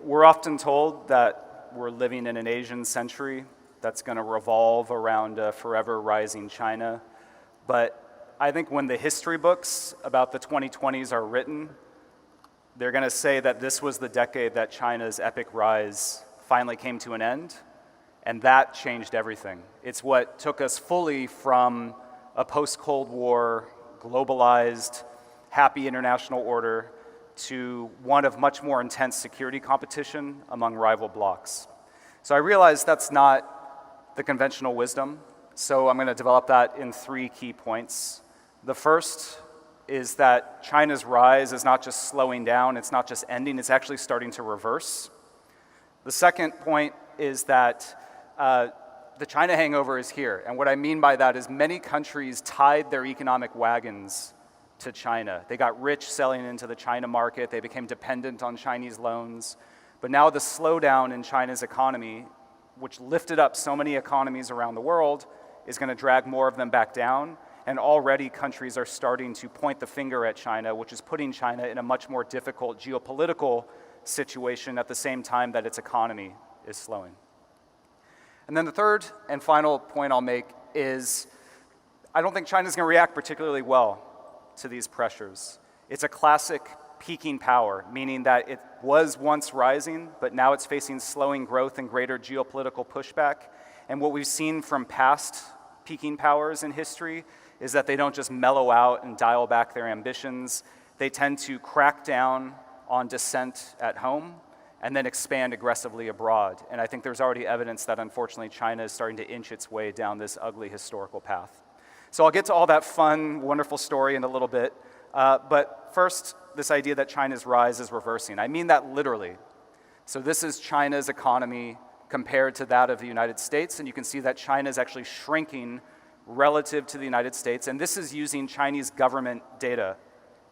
We're often told that we're living in an Asian century that's going to revolve around a forever rising China. But I think when the history books about the 2020s are written, they're going to say that this was the decade that China's epic rise finally came to an end, and that changed everything. It's what took us fully from a post-Cold War, globalized, happy international order to one of much more intense security competition among rival blocs. So I realize that's not the conventional wisdom, so I'm going to develop that in 3 key points. The first is that China's rise is not just slowing down, it's not just ending, it's actually starting to reverse. The second point is that the China hangover is here, and what I mean by that is many countries tied their economic wagons to China. They got rich selling into the China market, they became dependent on Chinese loans, but now the slowdown in China's economy, which lifted up so many economies around the world, is going to drag more of them back down, and already countries are starting to point the finger at China, which is putting China in a much more difficult geopolitical situation at the same time that its economy is slowing. And then the third and final point I'll make is I don't think China's going to react particularly well to these pressures. It's a classic peaking power, meaning that it was once rising, but now it's facing slowing growth and greater geopolitical pushback. And what we've seen from past peaking powers in history is that they don't just mellow out and dial back their ambitions. They tend to crack down on dissent at home and then expand aggressively abroad. And I think there's already evidence that unfortunately China is starting to inch its way down this ugly historical path. So I'll get to all that fun, wonderful story in a little bit. But first, this idea that China's rise is reversing. I mean that literally. So this is China's economy compared to that of the United States, and you can see that China is actually shrinking relative to the United States, and this is using Chinese government data,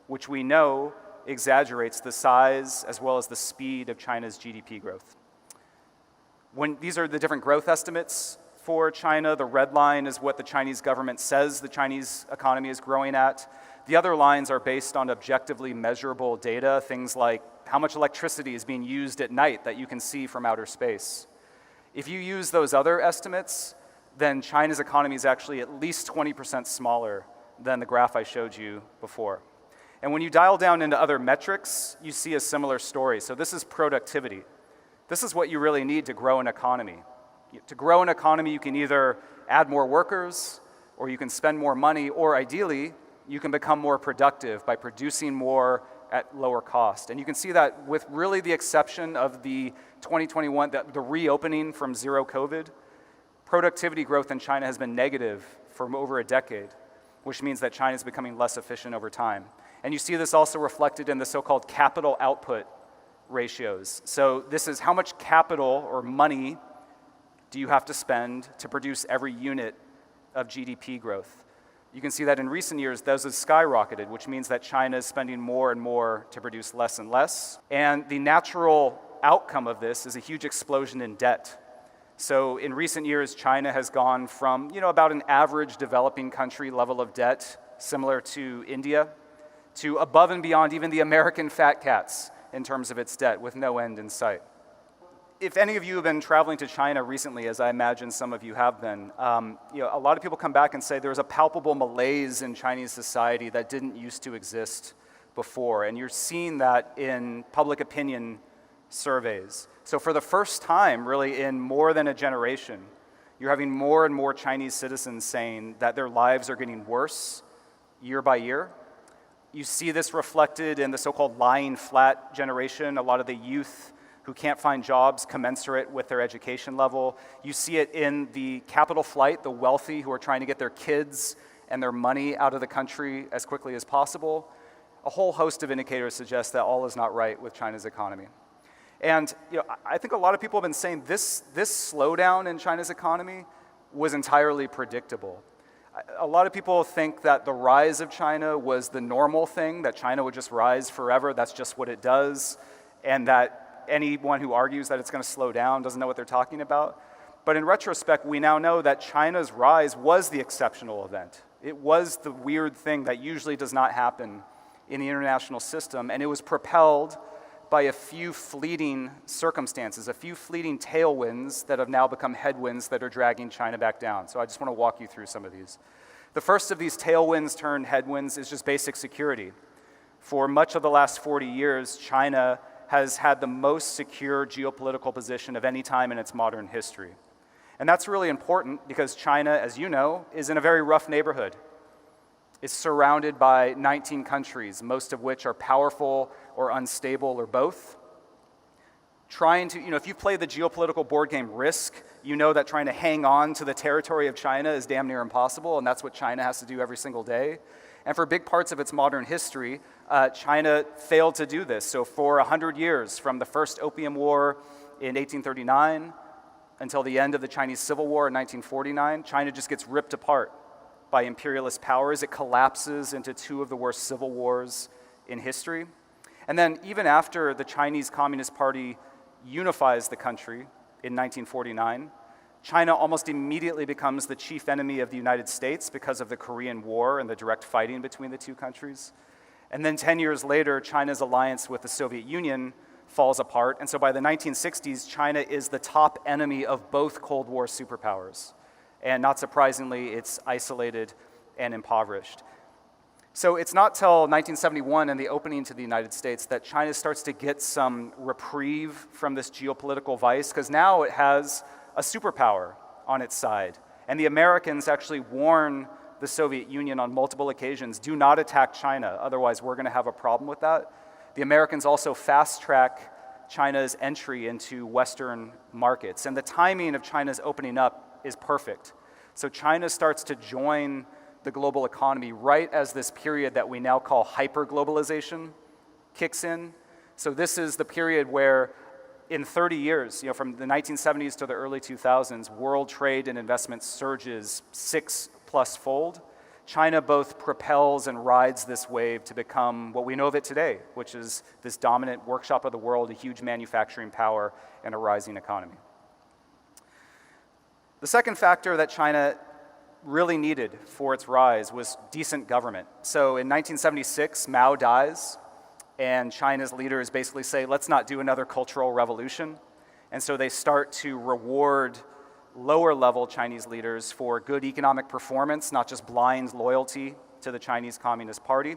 which we know exaggerates the size as well as the speed of China's GDP growth. These are the different growth estimates for China. The red line is what the Chinese government says the Chinese economy is growing at. The other lines are based on objectively measurable data, things like how much electricity is being used at night that you can see from outer space. If you use those other estimates, then China's economy is actually at least 20% smaller than the graph I showed you before. And when you dial down into other metrics, you see a similar story. So this is productivity. This is what you really need to grow an economy. To grow an economy, you can either add more workers, or you can spend more money, or ideally, you can become more productive by producing more at lower cost. And you can see that with really the exception of the 2021, the reopening from zero COVID, productivity growth in China has been negative for over a decade, which means that China is becoming less efficient over time. And you see this also reflected in the so-called capital output ratios. So this is how much capital or money do you have to spend to produce every unit of GDP growth. You can see that in recent years, those have skyrocketed, which means that China is spending more and more to produce less and less. And the natural outcome of this is a huge explosion in debt. So in recent years, China has gone from, about an average developing country level of debt, similar to India, to above and beyond even the American fat cats in terms of its debt, with no end in sight. If any of you have been traveling to China recently, as I imagine some of you have been, a lot of people come back and say there's a palpable malaise in Chinese society that didn't used to exist before, and you're seeing that in public opinion surveys. So for the first time, really in more than a generation, you're having more and more Chinese citizens saying that their lives are getting worse year by year. You see this reflected in the so-called lying flat generation, a lot of the youth who can't find jobs commensurate with their education level. You see it in the capital flight, the wealthy who are trying to get their kids and their money out of the country as quickly as possible. A whole host of indicators suggest that all is not right with China's economy. And I think a lot of people have been saying this slowdown in China's economy was entirely predictable. A lot of people think that the rise of China was the normal thing, that China would just rise forever, that's just what it does, and that anyone who argues that it's going to slow down doesn't know what they're talking about. But in retrospect, we now know that China's rise was the exceptional event. It was the weird thing that usually does not happen in the international system, and it was propelled by a few fleeting circumstances, a few fleeting tailwinds that have now become headwinds that are dragging China back down. So I just want to walk you through some of these. The first of these tailwinds turned headwinds is just basic security. For much of the last 40 years, China has had the most secure geopolitical position of any time in its modern history. And that's really important because China, as you know, is in a very rough neighborhood. It's surrounded by 19 countries, most of which are powerful or unstable or both. If you play the geopolitical board game Risk, you know that trying to hang on to the territory of China is damn near impossible, and that's what China has to do every single day. And for big parts of its modern history, China failed to do this. So for 100 years, from the first Opium War in 1839 until the end of the Chinese Civil War in 1949, China just gets ripped apart by imperialist powers. It collapses into two of the worst civil wars in history. And then even after the Chinese Communist Party unifies the country in 1949, China almost immediately becomes the chief enemy of the United States because of the Korean War and the direct fighting between the two countries. And then 10 years later, China's alliance with the Soviet Union falls apart. And so by the 1960s, China is the top enemy of both Cold War superpowers. And not surprisingly, it's isolated and impoverished. So it's not till 1971 and the opening to the United States that China starts to get some reprieve from this geopolitical vice, because now it has a superpower on its side. And the Americans actually warn the Soviet Union on multiple occasions, do not attack China, otherwise we're going to have a problem with that. The Americans also fast-track China's entry into Western markets. And the timing of China's opening up is perfect. So China starts to join the global economy right as this period that we now call hyper-globalization kicks in. So this is the period where in 30 years, from the 1970s to the early 2000s, world trade and investment surges 6+ fold. China both propels and rides this wave to become what we know of it today, which is this dominant workshop of the world, a huge manufacturing power, and a rising economy. The second factor that China really needed for its rise was decent government. So in 1976, Mao dies, and China's leaders basically say, let's not do another cultural revolution. And so they start to reward lower-level Chinese leaders for good economic performance, not just blind loyalty to the Chinese Communist Party.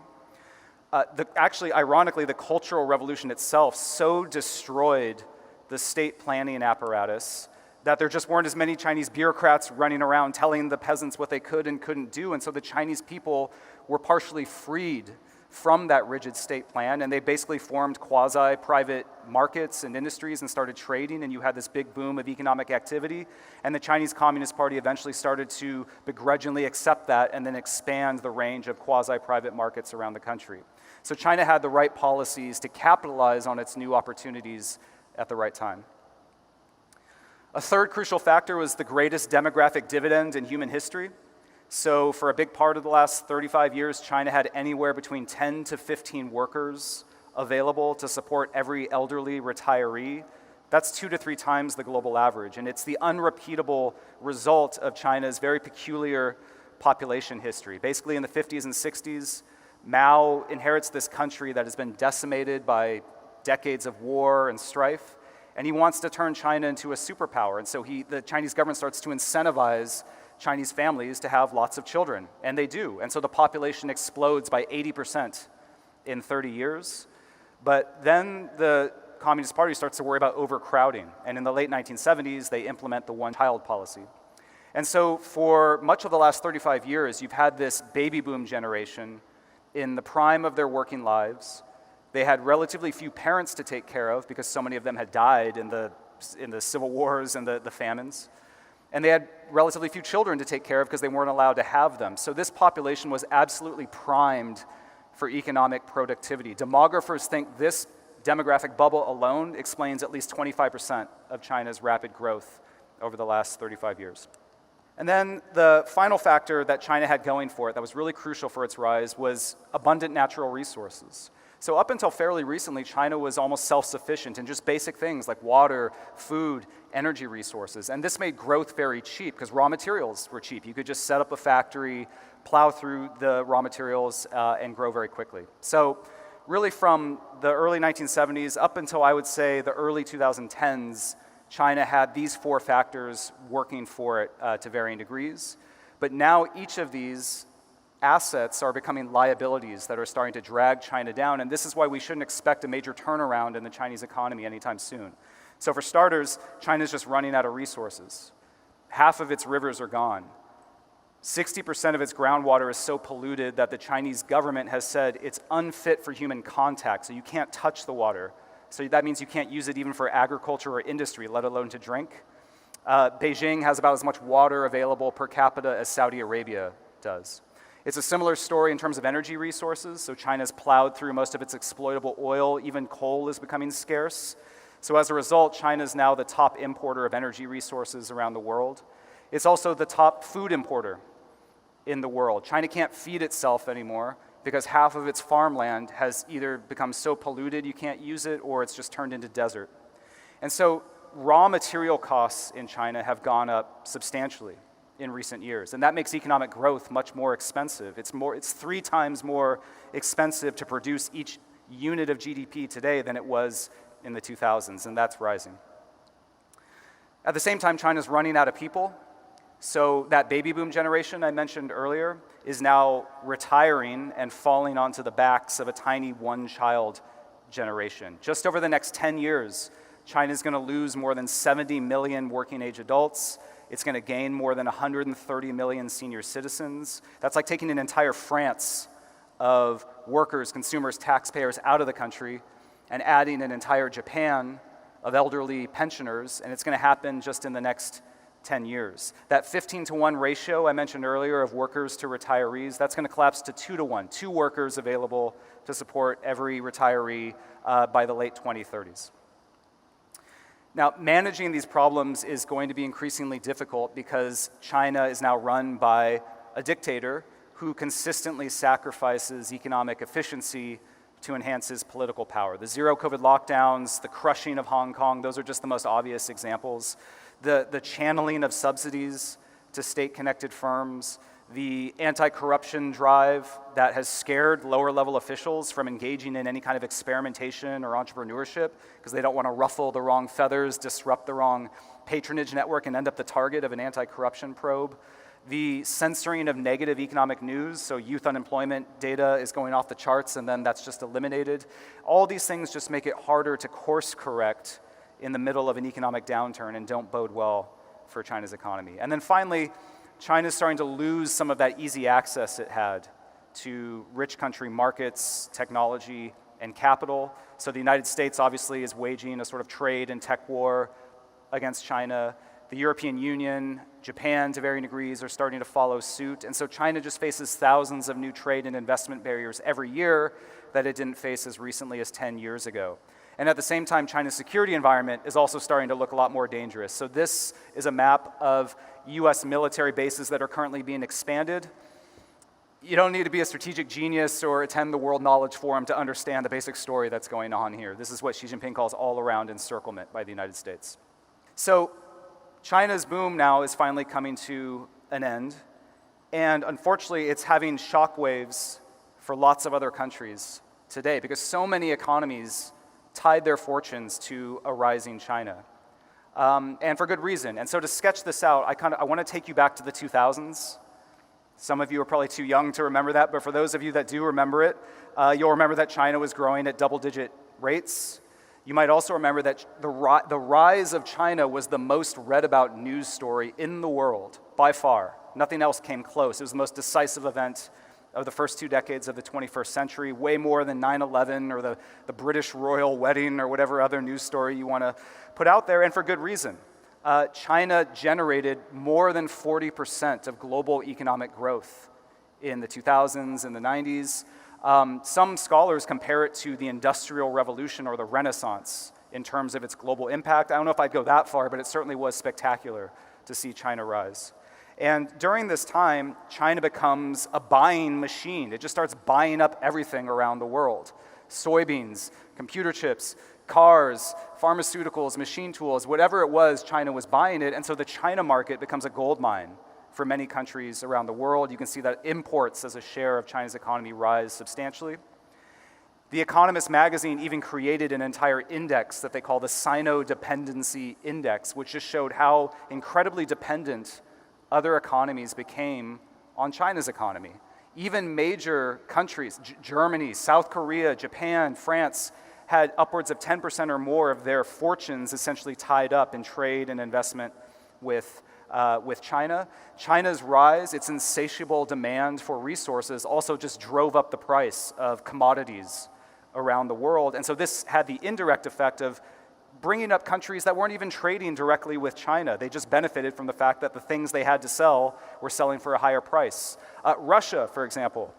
Actually, ironically, the Cultural Revolution itself so destroyed the state planning apparatus that there just weren't as many Chinese bureaucrats running around telling the peasants what they could and couldn't do. And so the Chinese people were partially freed from that rigid state plan, and they basically formed quasi-private markets and industries and started trading, and you had this big boom of economic activity. And the Chinese Communist Party eventually started to begrudgingly accept that and then expand the range of quasi-private markets around the country. So China had the right policies to capitalize on its new opportunities at the right time. A third crucial factor was the greatest demographic dividend in human history. So for a big part of the last 35 years, China had anywhere between 10 to 15 workers available to support every elderly retiree. That's 2 to 3 times the global average. And it's the unrepeatable result of China's very peculiar population history. Basically, in the 50s and 60s, Mao inherits this country that has been decimated by decades of war and strife, and he wants to turn China into a superpower. And so the Chinese government starts to incentivize Chinese families to have lots of children, and they do. And so the population explodes by 80% in 30 years. But then the Communist Party starts to worry about overcrowding, and in the late 1970s, they implement the one-child policy. And so for much of the last 35 years, you've had this baby boom generation in the prime of their working lives. They had relatively few parents to take care of because so many of them had died in the civil wars and the famines. And they had relatively few children to take care of because they weren't allowed to have them. So this population was absolutely primed for economic productivity. Demographers think this demographic bubble alone explains at least 25% of China's rapid growth over the last 35 years. And then the final factor that China had going for it that was really crucial for its rise was abundant natural resources. So up until fairly recently, China was almost self-sufficient in just basic things like water, food, energy resources. And this made growth very cheap because raw materials were cheap. You could just set up a factory, plow through the raw materials, and grow very quickly. So really from the early 1970s up until I would say the early 2010s, China had these four factors working for it to varying degrees. But now each of these assets are becoming liabilities that are starting to drag China down, and this is why we shouldn't expect a major turnaround in the Chinese economy anytime soon. So for starters, China's just running out of resources. Half of its rivers are gone. 60% of its groundwater is so polluted that the Chinese government has said it's unfit for human contact, so you can't touch the water. So that means you can't use it even for agriculture or industry, let alone to drink. Beijing has about as much water available per capita as Saudi Arabia does. It's a similar story in terms of energy resources. So China's plowed through most of its exploitable oil. Even coal is becoming scarce. So as a result, China is now the top importer of energy resources around the world. It's also the top food importer in the world. China can't feed itself anymore because half of its farmland has either become so polluted you can't use it, or it's just turned into desert. And so raw material costs in China have gone up substantially in recent years, and that makes economic growth much more expensive. It's 3 times more expensive to produce each unit of GDP today than it was in the 2000s, and that's rising. At the same time, China's running out of people. So that baby boom generation I mentioned earlier is now retiring and falling onto the backs of a tiny one-child generation. Just over the next 10 years, China's going to lose more than 70 million working-age adults. It's going to gain more than 130 million senior citizens. That's like taking an entire France of workers, consumers, taxpayers out of the country and adding an entire Japan of elderly pensioners, and it's going to happen just in the next 10 years. That 15-to-1 ratio I mentioned earlier of workers to retirees, that's going to collapse to 2-to-1, 2 workers available to support every retiree by the late 2030s. Now, managing these problems is going to be increasingly difficult because China is now run by a dictator who consistently sacrifices economic efficiency to enhance his political power. The zero COVID lockdowns, the crushing of Hong Kong, those are just the most obvious examples. The channeling of subsidies to state-connected firms, the anti-corruption drive that has scared lower-level officials from engaging in any kind of experimentation or entrepreneurship because they don't want to ruffle the wrong feathers, disrupt the wrong patronage network, and end up the target of an anti-corruption probe. The censoring of negative economic news, so youth unemployment data is going off the charts and then that's just eliminated. All these things just make it harder to course correct in the middle of an economic downturn and don't bode well for China's economy. And then finally, China's starting to lose some of that easy access it had to rich country markets, technology, and capital. So the United States obviously is waging a sort of trade and tech war against China. The European Union, Japan to varying degrees are starting to follow suit. And so China just faces thousands of new trade and investment barriers every year that it didn't face as recently as 10 years ago. And at the same time, China's security environment is also starting to look a lot more dangerous. So this is a map of US military bases that are currently being expanded. You don't need to be a strategic genius or attend the World Knowledge Forum to understand the basic story that's going on here. This is what Xi Jinping calls all-around encirclement by the United States. So China's boom now is finally coming to an end. And unfortunately, it's having shockwaves for lots of other countries today because so many economies tied their fortunes to a rising China, and for good reason. And so to sketch this out, I want to take you back to the 2000s. Some of you are probably too young to remember that, but for those of you that do remember it, you'll remember that China was growing at double-digit rates. You might also remember that the rise of China was the most read about news story in the world, by far. Nothing else came close. It was the most decisive event of the first 2 decades of the 21st century, way more than 9/11 or the British royal wedding or whatever other news story you want to put out there, and for good reason. China generated more than 40% of global economic growth in the 2000s and the 90s. Some scholars compare it to the Industrial Revolution or the Renaissance in terms of its global impact. I don't know if I'd go that far, but it certainly was spectacular to see China rise. And during this time, China becomes a buying machine. It just starts buying up everything around the world. Soybeans, computer chips, cars, pharmaceuticals, machine tools, whatever it was, China was buying it. And so the China market becomes a gold mine for many countries around the world. You can see that imports as a share of China's economy rise substantially. The Economist magazine even created an entire index that they call the Sino-Dependency Index, which just showed how incredibly dependent other economies became on China's economy. Even major countries, Germany, South Korea, Japan, France, had upwards of 10% or more of their fortunes essentially tied up in trade and investment with China. China's rise, its insatiable demand for resources, also just drove up the price of commodities around the world. And so this had the indirect effect of bringing up countries that weren't even trading directly with China. They just benefited from the fact that the things they had to sell were selling for a higher price. Russia, for example,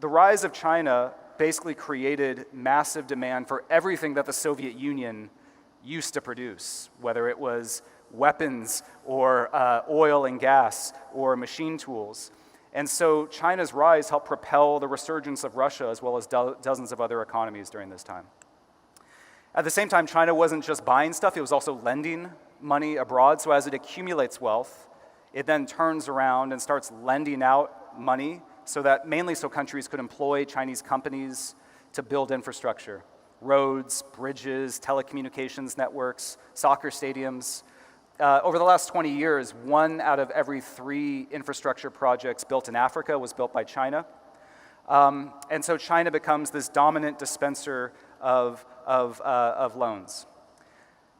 the rise of China basically created massive demand for everything that the Soviet Union used to produce, whether it was weapons or oil and gas or machine tools. And so China's rise helped propel the resurgence of Russia as well as dozens of other economies during this time. At the same time, China wasn't just buying stuff, it was also lending money abroad. So as it accumulates wealth, it then turns around and starts lending out money mainly so countries could employ Chinese companies to build infrastructure, roads, bridges, telecommunications networks, soccer stadiums. Over the last 20 years, 1 out of every 3 infrastructure projects built in Africa was built by China. And so China becomes this dominant dispenser of loans.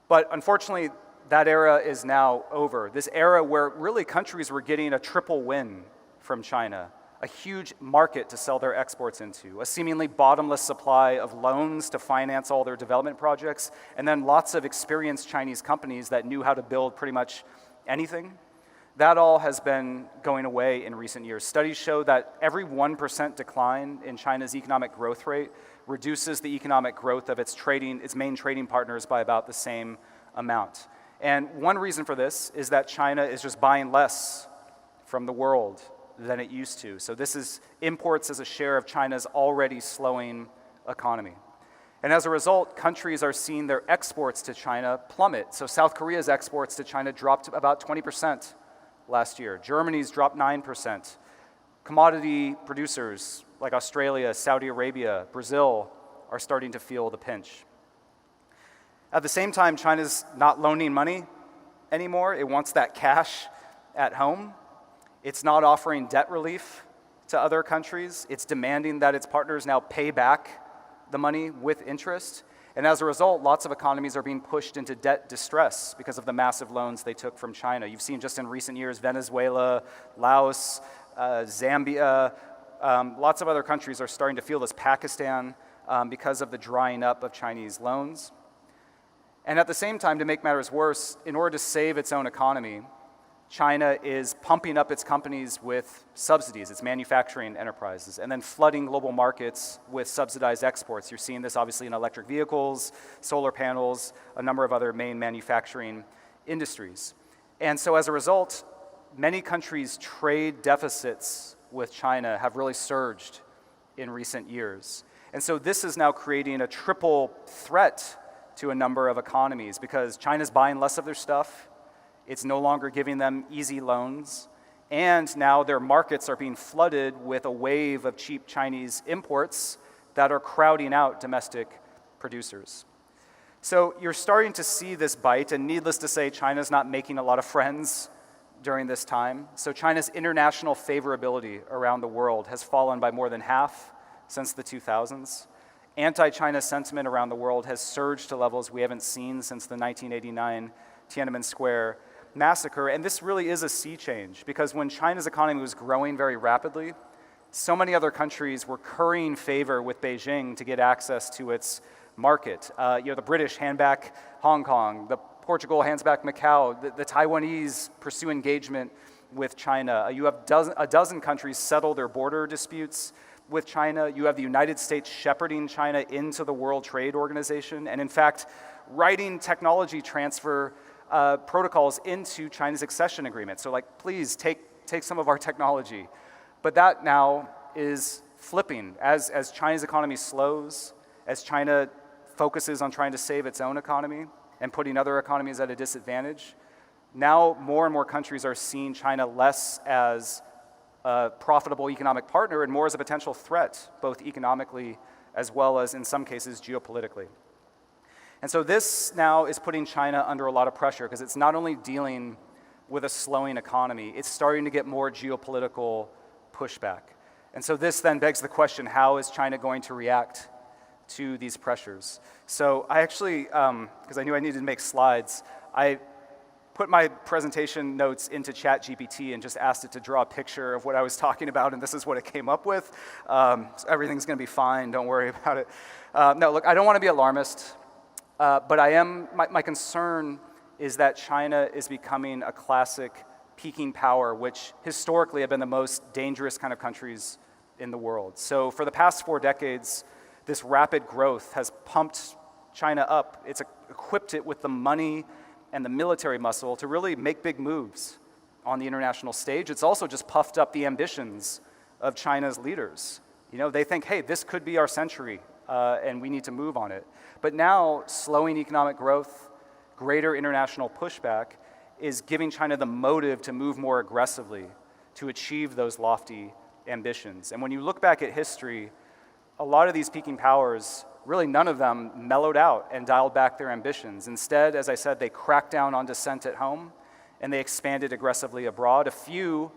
But unfortunately, that era is now over. This era where really countries were getting a triple win from China, a huge market to sell their exports into, a seemingly bottomless supply of loans to finance all their development projects, and then lots of experienced Chinese companies that knew how to build pretty much anything. That all has been going away in recent years. Studies show that every 1% decline in China's economic growth rate reduces the economic growth of its main trading partners by about the same amount. And one reason for this is that China is just buying less from the world than it used to. So this is imports as a share of China's already slowing economy. And as a result, countries are seeing their exports to China plummet. So South Korea's exports to China dropped about 20% last year. Germany's dropped 9%. Commodity producers like Australia, Saudi Arabia, Brazil are starting to feel the pinch. At the same time, China's not loaning money anymore. It wants that cash at home. It's not offering debt relief to other countries. It's demanding that its partners now pay back the money with interest. And as a result, lots of economies are being pushed into debt distress because of the massive loans they took from China. You've seen just in recent years, Venezuela, Laos, Zambia, lots of other countries are starting to feel this, Pakistan, because of the drying up of Chinese loans. And at the same time, to make matters worse, in order to save its own economy, China is pumping up its companies with subsidies, its manufacturing enterprises, and then flooding global markets with subsidized exports. You're seeing this obviously in electric vehicles, solar panels, a number of other main manufacturing industries. And so as a result, many countries' trade deficits with China have really surged in recent years. And so this is now creating a triple threat to a number of economies because China's buying less of their stuff, it's no longer giving them easy loans, and now their markets are being flooded with a wave of cheap Chinese imports that are crowding out domestic producers. So you're starting to see this bite, and needless to say, China's not making a lot of friends during this time. So China's international favorability around the world has fallen by more than half since the 2000s. Anti-China sentiment around the world has surged to levels we haven't seen since the 1989 Tiananmen Square massacre, and this really is a sea change because when China's economy was growing very rapidly, so many other countries were currying favor with Beijing to get access to its market. The British hand back Hong Kong, the Portugal hands back Macau, the Taiwanese pursue engagement with China. You have a dozen countries settle their border disputes with China. You have the United States shepherding China into the World Trade Organization, and in fact, writing technology transfer protocols into China's accession agreement. So please take some of our technology. But that now is flipping as China's economy slows, as China focuses on trying to save its own economy and putting other economies at a disadvantage. Now more and more countries are seeing China less as a profitable economic partner and more as a potential threat, both economically as well as in some cases geopolitically. And so this now is putting China under a lot of pressure because it's not only dealing with a slowing economy, it's starting to get more geopolitical pushback. And so this then begs the question, how is China going to react to these pressures? So I actually, because I knew I needed to make slides, I put my presentation notes into ChatGPT and just asked it to draw a picture of what I was talking about, and this is what it came up with. So everything's going to be fine, don't worry about it. No, look, I don't want to be alarmist, but my concern is that China is becoming a classic peaking power, which historically have been the most dangerous kind of countries in the world. So for the past 4 decades, this rapid growth has pumped China up. It's equipped it with the money and the military muscle to really make big moves on the international stage. It's also just puffed up the ambitions of China's leaders. You know, they think, hey, this could be our century, and we need to move on it. But now, slowing economic growth, greater international pushback is giving China the motive to move more aggressively to achieve those lofty ambitions. And when you look back at history, a lot of these peaking powers, really none of them mellowed out and dialed back their ambitions. Instead, as I said, they cracked down on dissent at home and they expanded aggressively abroad. A few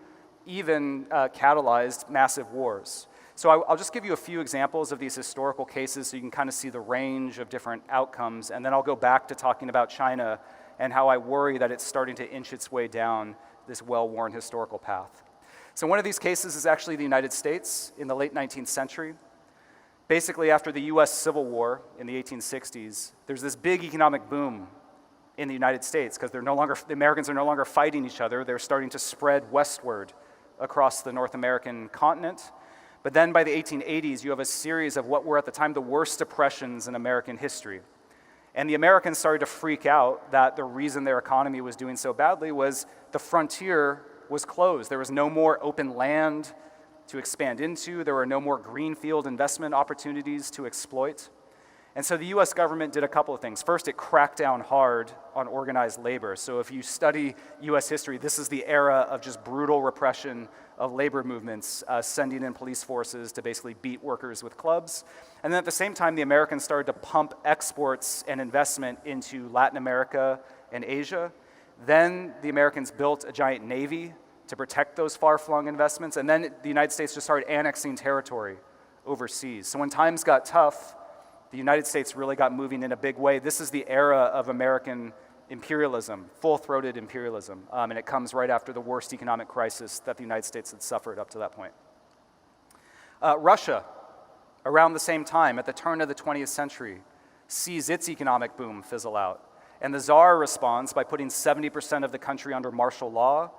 even catalyzed massive wars. So I'll just give you a few examples of these historical cases so you can kind of see the range of different outcomes, and then I'll go back to talking about China and how I worry that it's starting to inch its way down this well-worn historical path. So one of these cases is actually the United States in the late 19th century. Basically, after the US Civil War in the 1860s, there's this big economic boom in the United States because the Americans are no longer fighting each other. They're starting to spread westward across the North American continent. But then by the 1880s, you have a series of what were at the time the worst depressions in American history. And the Americans started to freak out that the reason their economy was doing so badly was the frontier was closed. There was no more open land to expand into. There were no more greenfield investment opportunities to exploit. And so the US government did a couple of things. First, it cracked down hard on organized labor. So if you study US history, this is the era of just brutal repression of labor movements, sending in police forces to basically beat workers with clubs. And then at the same time, the Americans started to pump exports and investment into Latin America and Asia. Then the Americans built a giant navy to protect those far-flung investments. And then the United States just started annexing territory overseas. So when times got tough, the United States really got moving in a big way. This is the era of American imperialism, full-throated imperialism, and it comes right after the worst economic crisis that the United States had suffered up to that point. Russia, around the same time, at the turn of the 20th century, sees its economic boom fizzle out. And the Tsar responds by putting 70% of the country under martial law,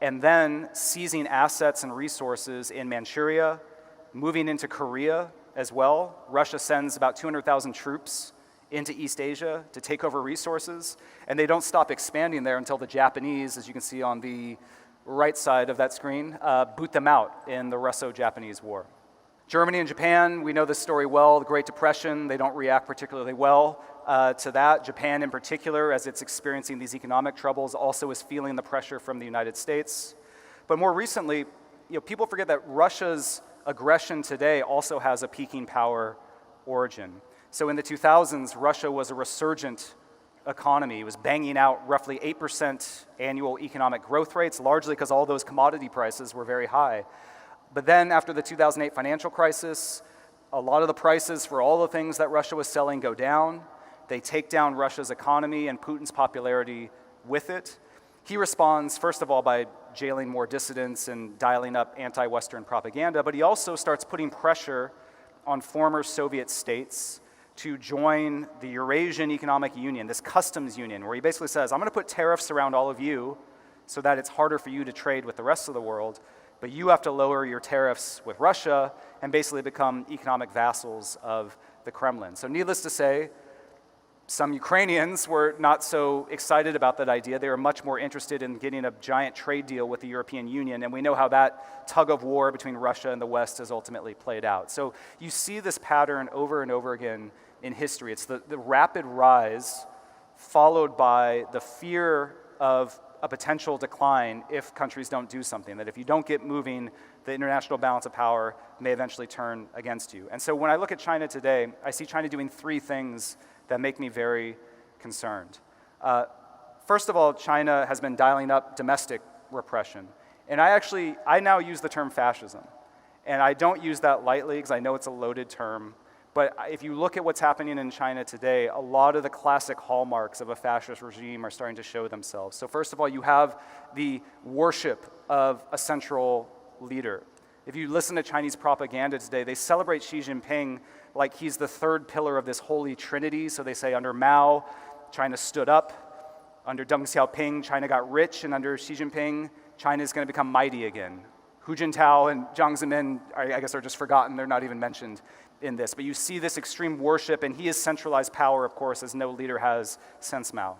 and then seizing assets and resources in Manchuria, moving into Korea as well. Russia sends about 200,000 troops into East Asia to take over resources, and they don't stop expanding there until the Japanese, as you can see on the right side of that screen, boot them out in the Russo-Japanese War. Germany and Japan, we know this story well, the Great Depression, they don't react particularly well to that. Japan in particular, as it's experiencing these economic troubles, also is feeling the pressure from the United States. But more recently, people forget that Russia's aggression today also has a peaking power origin. So in the 2000s, Russia was a resurgent economy. It was banging out roughly 8% annual economic growth rates, largely because all those commodity prices were very high. But then after the 2008 financial crisis, a lot of the prices for all the things that Russia was selling go down. They take down Russia's economy and Putin's popularity with it. He responds, first of all, by jailing more dissidents and dialing up anti-Western propaganda, but he also starts putting pressure on former Soviet states to join the Eurasian Economic Union, this customs union, where he basically says, I'm going to put tariffs around all of you so that it's harder for you to trade with the rest of the world, but you have to lower your tariffs with Russia and basically become economic vassals of the Kremlin. So needless to say, some Ukrainians were not so excited about that idea. They were much more interested in getting a giant trade deal with the European Union, and we know how that tug of war between Russia and the West has ultimately played out. So you see this pattern over and over again in history. It's the rapid rise followed by the fear of a potential decline if countries don't do something, that if you don't get moving, the international balance of power may eventually turn against you. And so when I look at China today, I see China doing three things that make me very concerned. First of all, China has been dialing up domestic repression. And I now use the term fascism. And I don't use that lightly because I know it's a loaded term. But if you look at what's happening in China today, a lot of the classic hallmarks of a fascist regime are starting to show themselves. So first of all, you have the worship of a central leader. If you listen to Chinese propaganda today, they celebrate Xi Jinping like he's the third pillar of this holy trinity. So they say under Mao, China stood up. Under Deng Xiaoping, China got rich. And under Xi Jinping, China is going to become mighty again. Hu Jintao and Jiang Zemin, I guess, are just forgotten. They're not even mentioned in this. But you see this extreme worship, and he has centralized power, of course, as no leader has since Mao.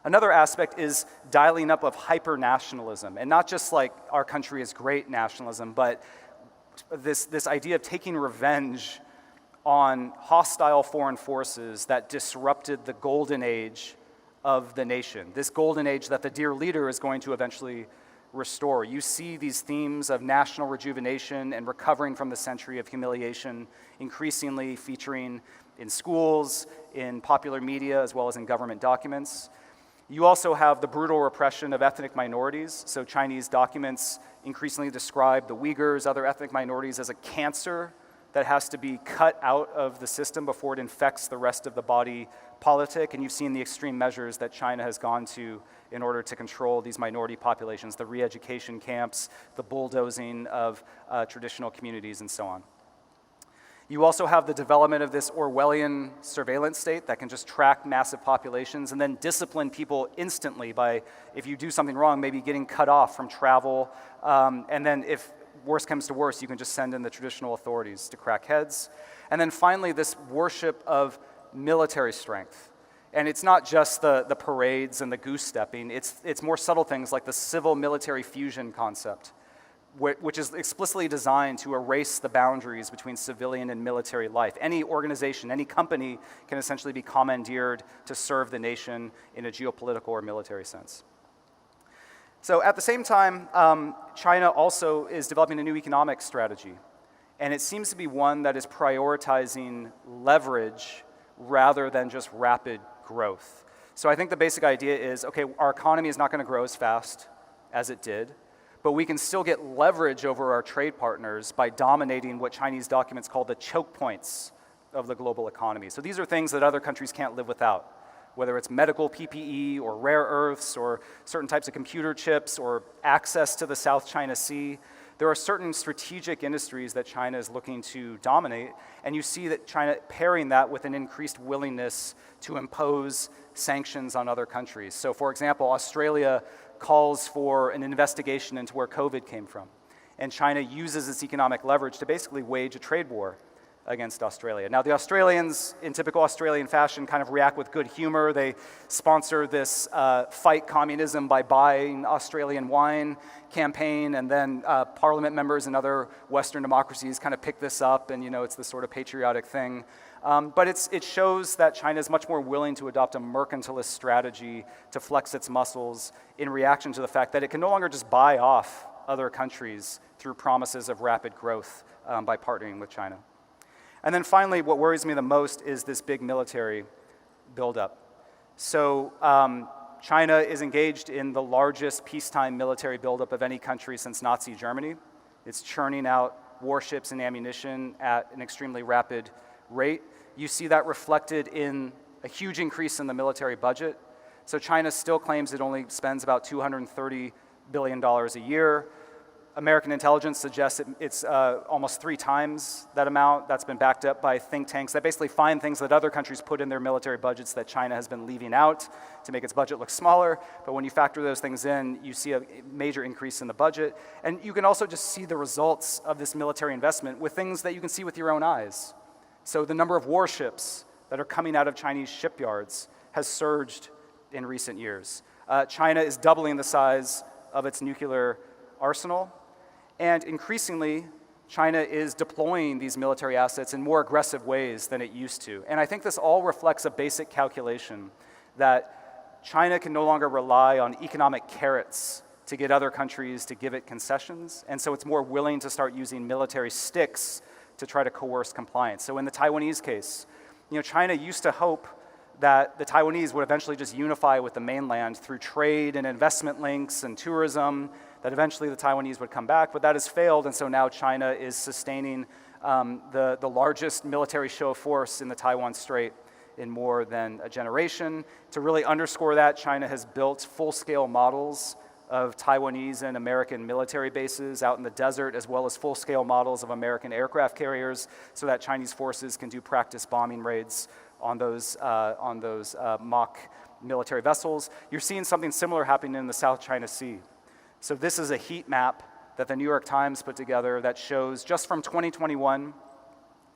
Another aspect is dialing up of hyper-nationalism, and not just like our country is great nationalism, but this idea of taking revenge on hostile foreign forces that disrupted the golden age of the nation, this golden age that the dear leader is going to eventually restore. You see these themes of national rejuvenation and recovering from the century of humiliation increasingly featuring in schools, in popular media, as well as in government documents. You also have the brutal repression of ethnic minorities. So Chinese documents increasingly describe the Uyghurs, other ethnic minorities, as a cancer that has to be cut out of the system before it infects the rest of the body politic. And you've seen the extreme measures that China has gone to in order to control these minority populations, the re-education camps, the bulldozing of traditional communities, and so on. You also have the development of this Orwellian surveillance state that can just track massive populations and then discipline people instantly by, if you do something wrong, maybe getting cut off from travel. And then if worse comes to worse, you can just send in the traditional authorities to crack heads. And then finally, this worship of military strength. And it's not just the parades and the goose stepping, it's more subtle things like the civil-military fusion concept, which is explicitly designed to erase the boundaries between civilian and military life. Any organization, any company can essentially be commandeered to serve the nation in a geopolitical or military sense. So at the same time, China also is developing a new economic strategy. And it seems to be one that is prioritizing leverage rather than just rapid growth. So I think the basic idea is, okay, our economy is not going to grow as fast as it did, but we can still get leverage over our trade partners by dominating what Chinese documents call the choke points of the global economy. So these are things that other countries can't live without, whether it's medical PPE or rare earths or certain types of computer chips or access to the South China Sea. There are certain strategic industries that China is looking to dominate, and you see that China pairing that with an increased willingness to impose sanctions on other countries. So for example, Australia calls for an investigation into where COVID came from, and China uses its economic leverage to basically wage a trade war against Australia. Now, the Australians, in typical Australian fashion, kind of react with good humor. They sponsor this fight communism by buying Australian wine campaign, and then parliament members in other Western democracies kind of pick this up, and it's this sort of patriotic thing. But it shows that China is much more willing to adopt a mercantilist strategy to flex its muscles in reaction to the fact that it can no longer just buy off other countries through promises of rapid growth by partnering with China. And then finally, what worries me the most is this big military buildup. So China is engaged in the largest peacetime military buildup of any country since Nazi Germany. It's churning out warships and ammunition at an extremely rapid rate. You see that reflected in a huge increase in the military budget. So China still claims it only spends about $230 billion a year. American intelligence suggests it's almost 3 times that amount. That's been backed up by think tanks that basically find things that other countries put in their military budgets that China has been leaving out to make its budget look smaller. But when you factor those things in, you see a major increase in the budget. And you can also just see the results of this military investment with things that you can see with your own eyes. So the number of warships that are coming out of Chinese shipyards has surged in recent years. China is doubling the size of its nuclear arsenal. And increasingly, China is deploying these military assets in more aggressive ways than it used to. And I think this all reflects a basic calculation that China can no longer rely on economic carrots to get other countries to give it concessions, and so it's more willing to start using military sticks to try to coerce compliance. So in the Taiwanese case, China used to hope that the Taiwanese would eventually just unify with the mainland through trade and investment links and tourism, that eventually the Taiwanese would come back, but that has failed, and so now China is sustaining the largest military show of force in the Taiwan Strait in more than a generation. To really underscore that, China has built full-scale models of Taiwanese and American military bases out in the desert, as well as full-scale models of American aircraft carriers, so that Chinese forces can do practice bombing raids on those mock military vessels. You're seeing something similar happening in the South China Sea. So this is a heat map that the New York Times put together that shows just from 2021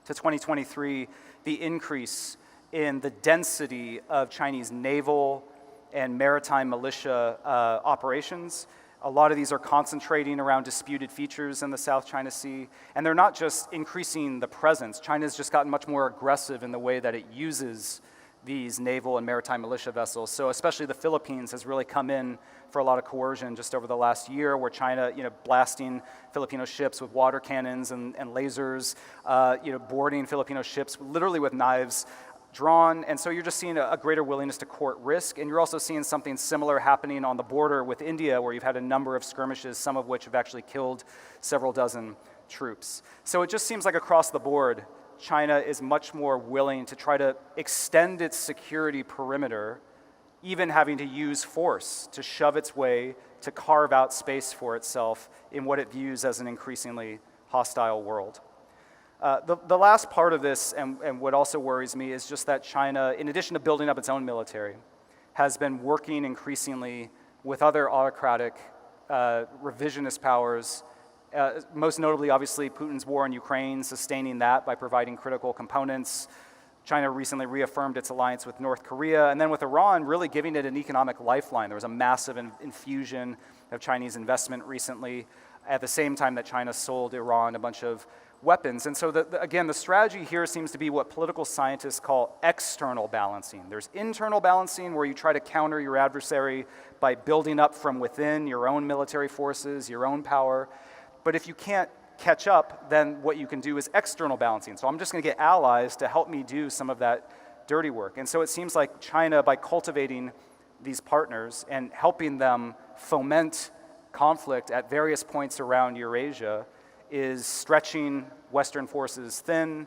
to 2023 the increase in the density of Chinese naval and maritime militia operations. A lot of these are concentrating around disputed features in the South China Sea, and they're not just increasing the presence. China's just gotten much more aggressive in the way that it uses these naval and maritime militia vessels. So especially the Philippines has really come in for a lot of coercion just over the last year, where China, blasting Filipino ships with water cannons and lasers, boarding Filipino ships literally with knives drawn, and so you're just seeing a greater willingness to court risk, and you're also seeing something similar happening on the border with India, where you've had a number of skirmishes, some of which have actually killed several dozen troops. So it just seems like across the board, China is much more willing to try to extend its security perimeter, even having to use force to shove its way to carve out space for itself in what it views as an increasingly hostile world. The last part of this, and what also worries me, is just that China, in addition to building up its own military, has been working increasingly with other autocratic revisionist powers, most notably, obviously, Putin's war in Ukraine, sustaining that by providing critical components. China recently reaffirmed its alliance with North Korea, and then with Iran, really giving it an economic lifeline. There was a massive infusion of Chinese investment recently, at the same time that China sold Iran a bunch of weapons. And so, again, the strategy here seems to be what political scientists call external balancing. There's internal balancing, where you try to counter your adversary by building up from within your own military forces, your own power. But if you can't catch up, then what you can do is external balancing. So I'm just going to get allies to help me do some of that dirty work. And so it seems like China, by cultivating these partners and helping them foment conflict at various points around Eurasia, is stretching Western forces thin.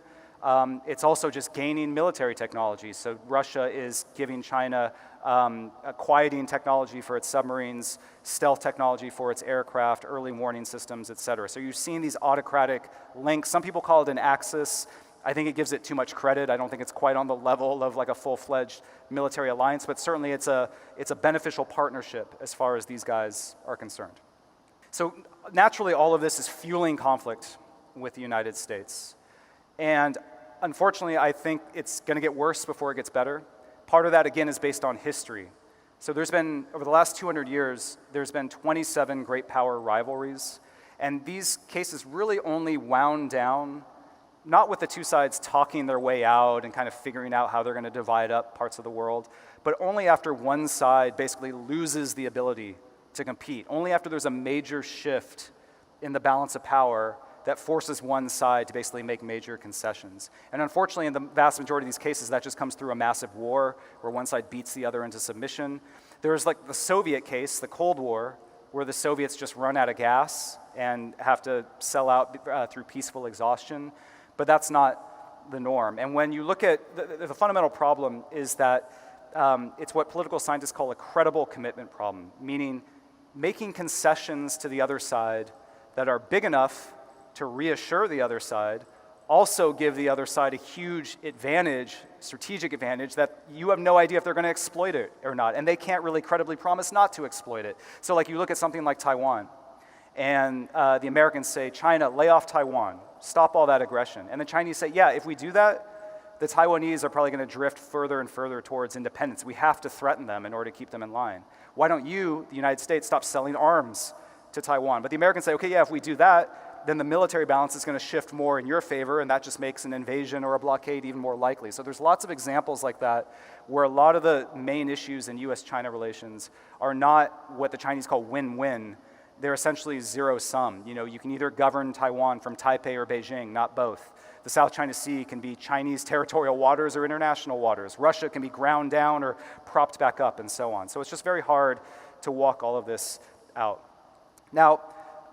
It's also just gaining military technology. So Russia is giving China a quieting technology for its submarines, stealth technology for its aircraft, early warning systems, et cetera. So you're seeing these autocratic links. Some people call it an axis. I think it gives it too much credit. I don't think it's quite on the level of like a full-fledged military alliance, but certainly it's a beneficial partnership as far as these guys are concerned. So naturally, all of this is fueling conflict with the United States. And unfortunately, I think it's going to get worse before it gets better. Part of that, again, is based on history. So there's been, over the last 200 years, there's been 27 great power rivalries. And these cases really only wound down, not with the two sides talking their way out and kind of figuring out how they're going to divide up parts of the world, but only after one side basically loses the ability to compete, only after there's a major shift in the balance of power that forces one side to basically make major concessions. And unfortunately, in the vast majority of these cases, that just comes through a massive war where one side beats the other into submission. There's like the Soviet case, the Cold War, where the Soviets just run out of gas and have to sell out through peaceful exhaustion, but that's not the norm. And when you look at the fundamental problem is that it's what political scientists call a credible commitment problem, meaning making concessions to the other side that are big enough to reassure the other side, also give the other side a huge advantage, strategic advantage, that you have no idea if they're going to exploit it or not, and they can't really credibly promise not to exploit it. So like you look at something like Taiwan, and the Americans say, China, lay off Taiwan, stop all that aggression. And the Chinese say, yeah, if we do that, the Taiwanese are probably going to drift further and further towards independence. We have to threaten them in order to keep them in line. Why don't you, the United States, stop selling arms to Taiwan? But the Americans say, okay, yeah, if we do that, then the military balance is going to shift more in your favor, and that just makes an invasion or a blockade even more likely. So there's lots of examples like that where a lot of the main issues in US-China relations are not what the Chinese call win-win. They're essentially zero-sum. You know, you can either govern Taiwan from Taipei or Beijing, not both. The South China Sea can be Chinese territorial waters or international waters. Russia can be ground down or propped back up, and so on. So it's just very hard to walk all of this out. Now,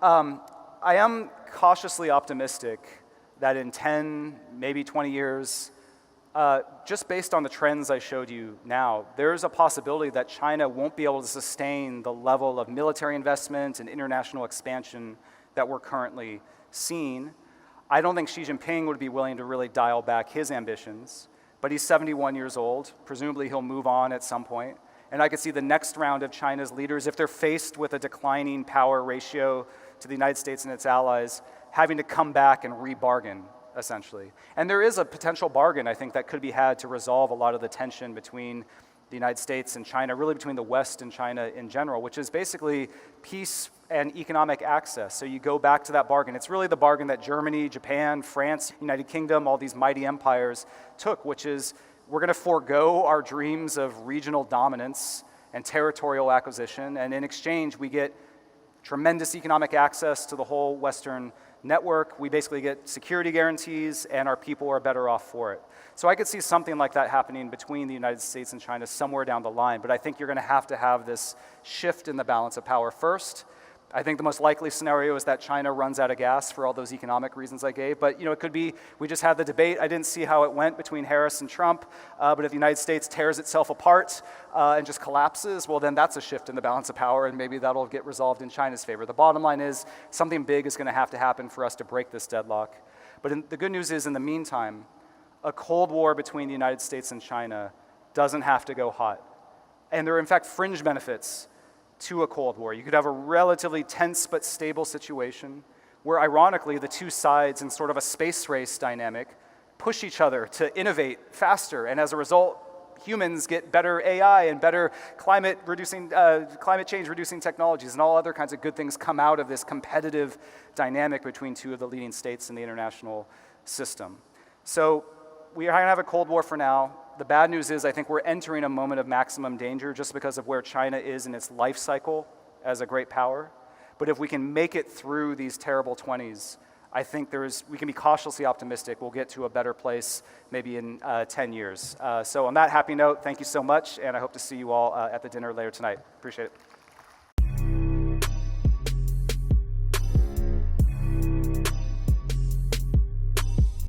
I am cautiously optimistic that in 10, maybe 20 years, just based on the trends I showed you now, there's a possibility that China won't be able to sustain the level of military investment and international expansion that we're currently seeing. I don't think Xi Jinping would be willing to really dial back his ambitions, but he's 71 years old. Presumably he'll move on at some point. And I could see the next round of China's leaders, if they're faced with a declining power ratio to the United States and its allies, having to come back and re-bargain, essentially. And there is a potential bargain, I think, that could be had to resolve a lot of the tension between the United States and China, really between the West and China in general, which is basically peace and economic access. So you go back to that bargain. It's really the bargain that Germany, Japan, France, United Kingdom, all these mighty empires took, which is we're going to forego our dreams of regional dominance and territorial acquisition, and in exchange we get tremendous economic access to the whole Western network. We basically get security guarantees, and our people are better off for it. So I could see something like that happening between the United States and China somewhere down the line, but I think you're going to have this shift in the balance of power first. I think the most likely scenario is that China runs out of gas for all those economic reasons I gave, but it could be, we just had the debate. I didn't see how it went between Harris and Trump, but if the United States tears itself apart and just collapses, well then that's a shift in the balance of power, and maybe that'll get resolved in China's favor. The bottom line is something big is going to happen for us to break this deadlock. But the good news is, in the meantime, a Cold War between the United States and China doesn't have to go hot. And there are in fact fringe benefits to a Cold War. You could have a relatively tense but stable situation where, ironically, the two sides in sort of a space race dynamic push each other to innovate faster, and as a result, humans get better AI and better climate change reducing technologies, and all other kinds of good things come out of this competitive dynamic between two of the leading states in the international system. So we are going to have a Cold War for now. The bad news is I think we're entering a moment of maximum danger just because of where China is in its life cycle as a great power. But if we can make it through these terrible 20s, I think we can be cautiously optimistic we'll get to a better place maybe in 10 years. So on that happy note, thank you so much, and I hope to see you all at the dinner later tonight. Appreciate it.